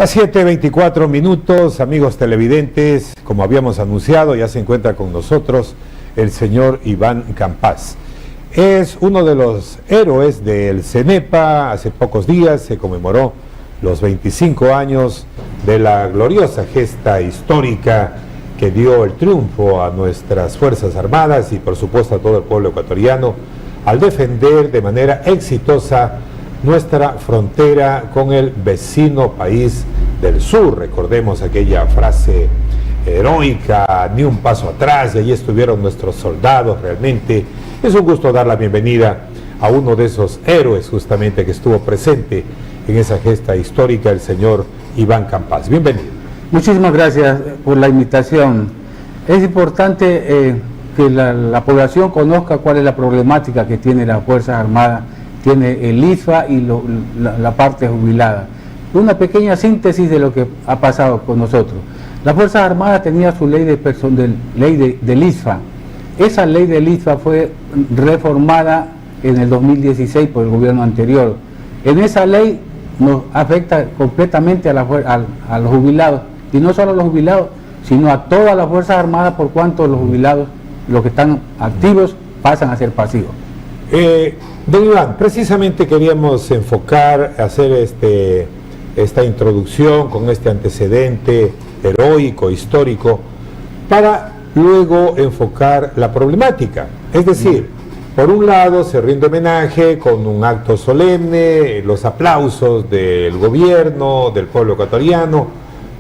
Las 7:24 minutos, amigos televidentes, como habíamos anunciado, ya se encuentra con nosotros el señor Iván Campás. Es uno de los héroes del CENEPA. Hace pocos días se conmemoró los 25 años de la gloriosa gesta histórica que dio el triunfo a nuestras Fuerzas Armadas y por supuesto a todo el pueblo ecuatoriano al defender de manera exitosa nuestra frontera con el vecino país del sur. Recordemos aquella frase heroica, ni un paso atrás, y allí estuvieron nuestros soldados. Realmente es un gusto dar la bienvenida a uno de esos héroes justamente que estuvo presente en esa gesta histórica, el señor Iván Campás. Bienvenido. Muchísimas gracias por la invitación. Es importante que la población conozca cuál es la problemática que tiene las Fuerzas Armadas, tiene el ISFA y la parte jubilada. Una pequeña síntesis de lo que ha pasado con nosotros. Las Fuerzas Armadas tenía su ley del ISFA. Esa ley del ISFA fue reformada en el 2016 por el gobierno anterior. En esa ley nos afecta completamente a los jubilados, y no solo a los jubilados, sino a todas las Fuerzas Armadas, por cuanto los jubilados, los que están activos, pasan a ser pasivos. Don Iván, precisamente queríamos enfocar, hacer esta introducción con este antecedente heroico, histórico, para luego enfocar la problemática. Es decir, por un lado se rinde homenaje con un acto solemne, los aplausos del gobierno, del pueblo ecuatoriano,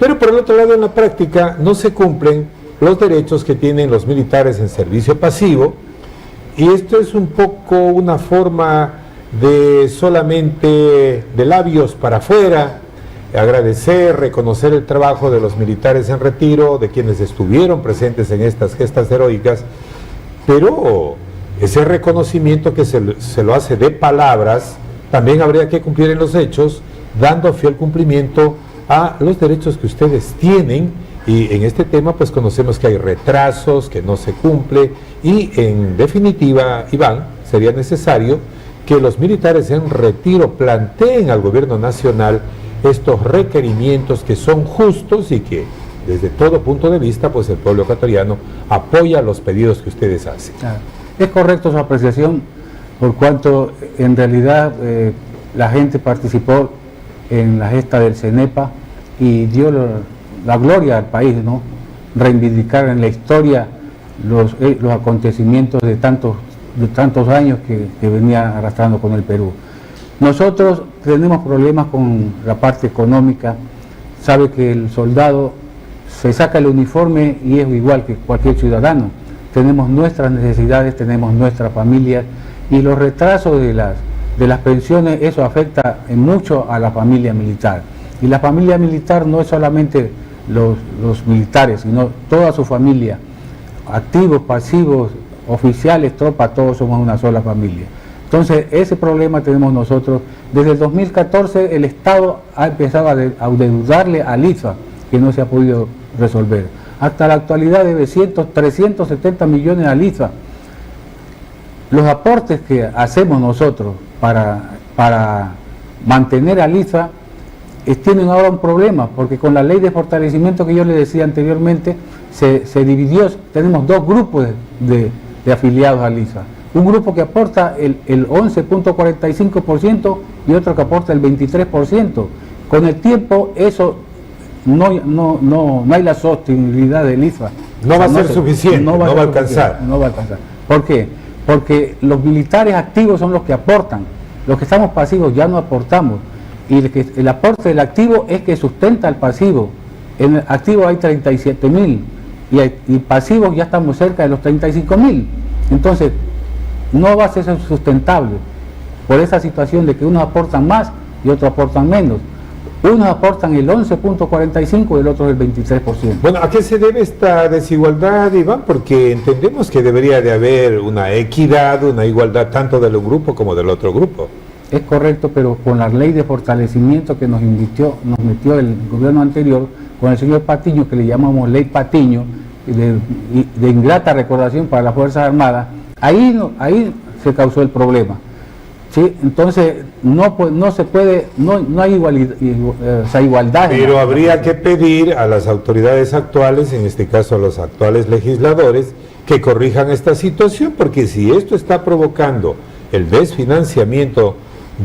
pero por el otro lado en la práctica no se cumplen los derechos que tienen los militares en servicio pasivo, y esto es un poco una forma de solamente de labios para afuera, agradecer, reconocer el trabajo de los militares en retiro, de quienes estuvieron presentes en estas gestas heroicas, pero ese reconocimiento que se lo hace de palabras, también habría que cumplir en los hechos, dando fiel cumplimiento a los derechos que ustedes tienen. Y en este tema pues conocemos que hay retrasos, que no se cumple, y en definitiva, Iván, sería necesario que los militares en retiro planteen al gobierno nacional estos requerimientos que son justos y que desde todo punto de vista pues el pueblo ecuatoriano apoya los pedidos que ustedes hacen. Es correcto su apreciación, por cuanto en realidad la gente participó en la gesta del CENEPA y dio la gloria al país, ¿no? Reivindicar en la historia los acontecimientos de tantos años que venía arrastrando con el Perú. Nosotros tenemos problemas con la parte económica. Sabe que el soldado se saca el uniforme y es igual que cualquier ciudadano. Tenemos nuestras necesidades, tenemos nuestras familias, y los retrasos de las pensiones, eso afecta en mucho a la familia militar. Y la familia militar no es solamente los militares, sino toda su familia, activos, pasivos, oficiales, tropas, todos somos una sola familia. Entonces ese problema tenemos nosotros. Desde el 2014 el Estado ha empezado a endeudarle al ISFA, que no se ha podido resolver. Hasta la actualidad debe 370 millones al ISFA. Los aportes que hacemos nosotros para mantener al ISFA tienen ahora un problema, porque con la ley de fortalecimiento que yo le decía anteriormente, se dividió. Tenemos dos grupos de afiliados al ISFA. Un grupo que aporta el 11.45% y otro que aporta el 23%. Con el tiempo eso no hay la sostenibilidad del ISFA. No va a ser suficiente, no va a alcanzar. No va a alcanzar. ¿Por qué? Porque los militares activos son los que aportan. Los que estamos pasivos ya no aportamos. Y el aporte del activo es que sustenta al pasivo. En el activo hay 37.000 y pasivos ya estamos cerca de los 35.000. Entonces no va a ser sustentable por esa situación de que unos aportan más y otros aportan menos. Unos aportan el 11.45 y el otro el 23%. Bueno, ¿a qué se debe esta desigualdad, Iván? Porque entendemos que debería de haber una equidad, una igualdad tanto del un grupo como del otro grupo. Es correcto, pero con la ley de fortalecimiento que nos metió el gobierno anterior, con el señor Patiño, que le llamamos ley Patiño, de ingrata recordación para las Fuerzas Armadas, ahí se causó el problema. ¿Sí? Entonces no se puede, no hay igualdad. Pero habría que pedir a las autoridades actuales, en este caso a los actuales legisladores, que corrijan esta situación, porque si esto está provocando el desfinanciamiento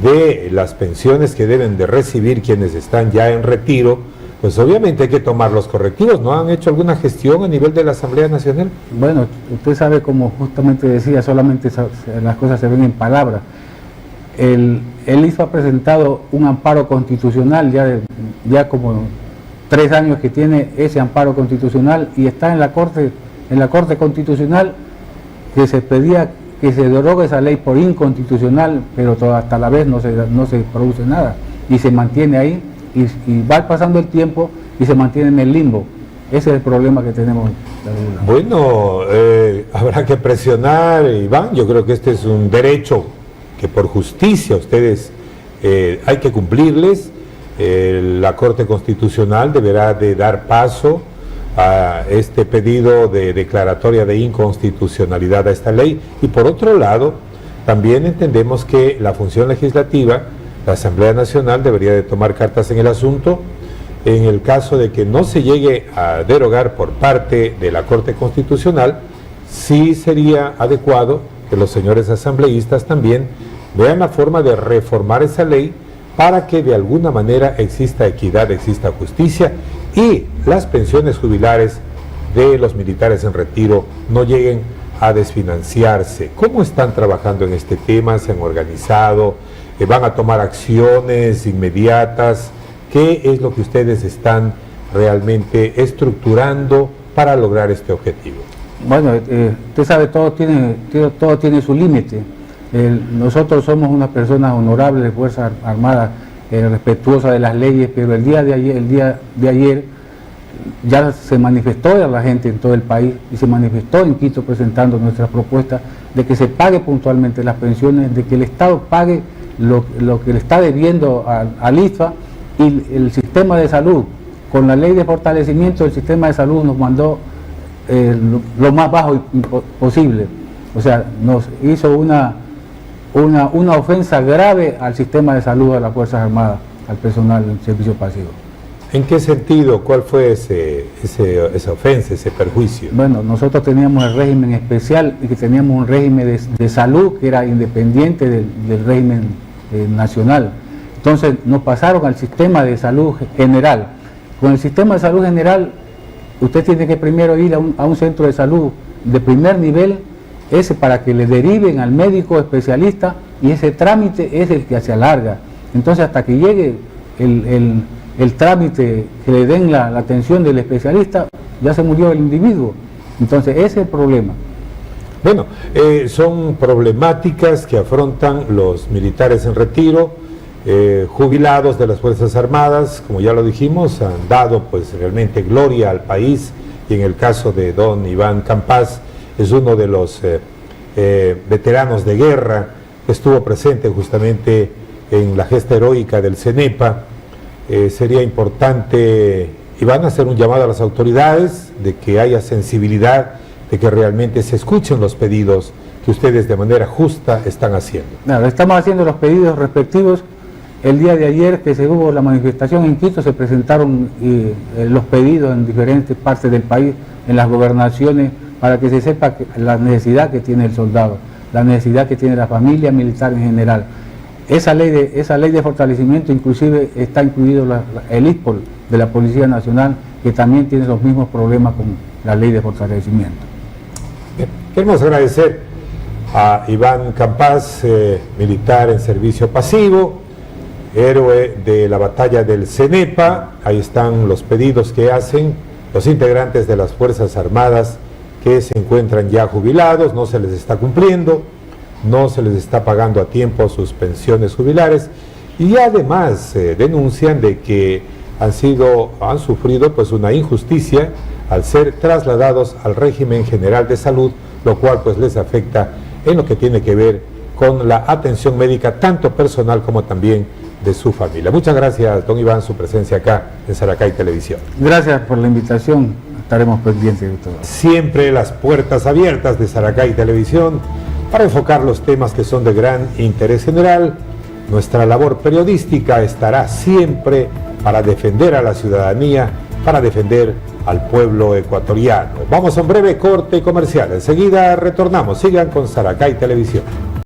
de las pensiones que deben de recibir quienes están ya en retiro, pues obviamente hay que tomar los correctivos. ¿No han hecho alguna gestión a nivel de la Asamblea Nacional? Bueno, usted sabe, como justamente decía, solamente las cosas se ven en palabras. El ISFA ha presentado un amparo constitucional, ya como 3 años que tiene ese amparo constitucional, y está en la Corte Constitucional, que se pedía que se derogue esa ley por inconstitucional, pero hasta la vez no se produce nada, y se mantiene ahí, y va pasando el tiempo y se mantiene en el limbo. Ese es el problema que tenemos. Bueno, habrá que presionar, Iván. Yo creo que este es un derecho que por justicia ustedes hay que cumplirles. La Corte Constitucional deberá de dar paso a este pedido de declaratoria de inconstitucionalidad a esta ley. Y por otro lado, también entendemos que la función legislativa, la Asamblea Nacional, debería de tomar cartas en el asunto. En el caso de que no se llegue a derogar por parte de la Corte Constitucional, sí sería adecuado que los señores asambleístas también vean la forma de reformar esa ley para que de alguna manera exista equidad, exista justicia, y las pensiones jubilares de los militares en retiro no lleguen a desfinanciarse. ¿Cómo están trabajando en este tema? ¿Se han organizado? ¿Van a tomar acciones inmediatas? ¿Qué es lo que ustedes están realmente estructurando para lograr este objetivo? Bueno, usted sabe, todo tiene su límite. Nosotros somos unas personas honorables de Fuerzas Armadas, respetuosas de las leyes, pero el día de ayer ya se manifestó a la gente en todo el país, y se manifestó en Quito presentando nuestras propuestas de que se pague puntualmente las pensiones, de que el Estado pague lo que le está debiendo al ISFA, y el sistema de salud. Con la ley de fortalecimiento del sistema de salud nos mandó lo más bajo posible. O sea, nos hizo una ofensa grave al sistema de salud de las Fuerzas Armadas, al personal del servicio pasivo. ¿En qué sentido? ¿Cuál fue esa ofensa, ese perjuicio? Bueno, nosotros teníamos el régimen especial, y que teníamos un régimen de salud que era independiente del régimen nacional. Entonces nos pasaron al sistema de salud general. Con el sistema de salud general, usted tiene que primero ir a un centro de salud de primer nivel, ese para que le deriven al médico especialista, y ese trámite es el que se alarga. Entonces, hasta que llegue el trámite, que le den la atención del especialista, ya se murió el individuo. Entonces, ese es el problema. Bueno, son problemáticas que afrontan los militares en retiro, jubilados de las Fuerzas Armadas. Como ya lo dijimos, han dado pues realmente gloria al país, y en el caso de don Iván Campás, es uno de los veteranos de guerra que estuvo presente justamente en la gesta heroica del CENEPA. Sería importante, Iván, hacer un llamado a las autoridades de que haya sensibilidad, de que realmente se escuchen los pedidos que ustedes de manera justa están haciendo. Claro, estamos haciendo los pedidos respectivos. El día de ayer que se hubo la manifestación en Quito, se presentaron los pedidos en diferentes partes del país, en las gobernaciones, para que se sepa la necesidad que tiene el soldado, la necesidad que tiene la familia militar en general. Esa ley de fortalecimiento inclusive está incluido el ISPOL de la Policía Nacional, que también tiene los mismos problemas con la ley de fortalecimiento. Bien. Queremos agradecer a Iván Campás, militar en servicio pasivo, héroe de la batalla del CENEPA. Ahí están los pedidos que hacen los integrantes de las Fuerzas Armadas que se encuentran ya jubilados, no se les está cumpliendo, no se les está pagando a tiempo sus pensiones jubilares, y además denuncian de que han sufrido pues una injusticia al ser trasladados al régimen general de salud, lo cual pues les afecta en lo que tiene que ver con la atención médica, tanto personal como también de su familia. Muchas gracias, don Iván, su presencia acá en Saracay Televisión. Gracias por la invitación, estaremos pendientes de todo. Siempre las puertas abiertas de Saracay Televisión para enfocar los temas que son de gran interés general, nuestra labor periodística estará siempre para defender a la ciudadanía, para defender al pueblo ecuatoriano. Vamos a un breve corte comercial, enseguida retornamos. Sigan con Saracay Televisión.